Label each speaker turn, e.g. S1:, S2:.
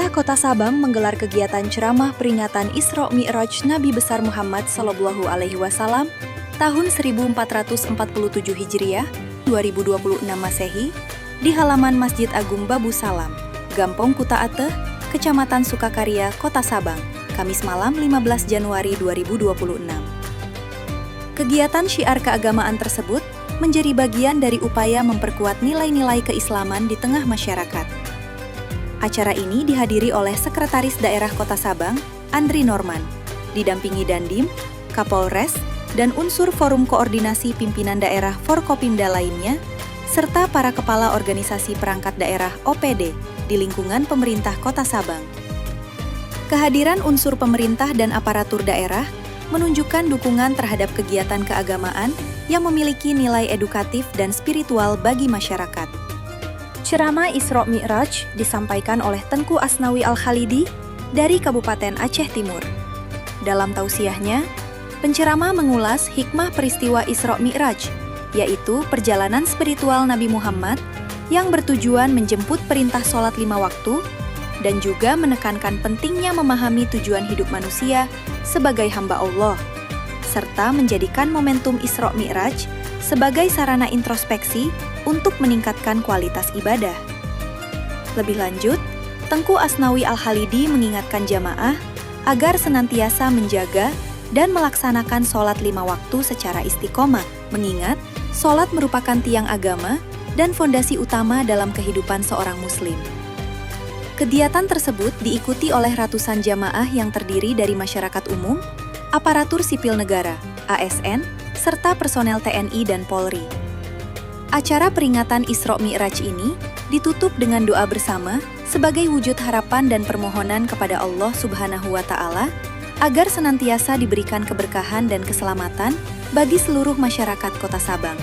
S1: Pemerintah Kota Sabang menggelar kegiatan ceramah peringatan Isra Mi'raj Nabi besar Muhammad Shallallahu Alaihi Wasallam tahun 1447 Hijriah 2026 Masehi di halaman Masjid Agung Babu Salam, Gampong Kuta Ateh, Kecamatan Sukakarya, Kota Sabang, Kamis malam 15 Januari 2026. Kegiatan syiar keagamaan tersebut menjadi bagian dari upaya memperkuat nilai-nilai keislaman di tengah masyarakat. Acara ini dihadiri oleh Sekretaris Daerah Kota Sabang, Andri Norman, didampingi Dandim, Kapolres, dan unsur Forum Koordinasi Pimpinan Daerah Forkopimda lainnya, serta para kepala organisasi perangkat daerah OPD di lingkungan pemerintah Kota Sabang. Kehadiran unsur pemerintah dan aparatur daerah menunjukkan dukungan terhadap kegiatan keagamaan yang memiliki nilai edukatif dan spiritual bagi masyarakat. Ceramah Isra Mi'raj disampaikan oleh Tengku Asnawi Al-Khalidi dari Kabupaten Aceh Timur. Dalam tausiahnya, penceramah mengulas hikmah peristiwa Isra Mi'raj, yaitu perjalanan spiritual Nabi Muhammad yang bertujuan menjemput perintah sholat 5 waktu dan juga menekankan pentingnya memahami tujuan hidup manusia sebagai hamba Allah, serta menjadikan momentum Isra Mi'raj sebagai sarana introspeksi untuk meningkatkan kualitas ibadah. Lebih lanjut, Tengku Asnawi Al-Khalidi mengingatkan jamaah agar senantiasa menjaga dan melaksanakan sholat 5 waktu secara istiqomah, mengingat sholat merupakan tiang agama dan fondasi utama dalam kehidupan seorang muslim. Kegiatan tersebut diikuti oleh ratusan jamaah yang terdiri dari masyarakat umum, aparatur sipil negara, ASN, serta personel TNI dan Polri. Acara peringatan Isra Mi'raj ini ditutup dengan doa bersama sebagai wujud harapan dan permohonan kepada Allah Subhanahu wa Ta'ala agar senantiasa diberikan keberkahan dan keselamatan bagi seluruh masyarakat Kota Sabang.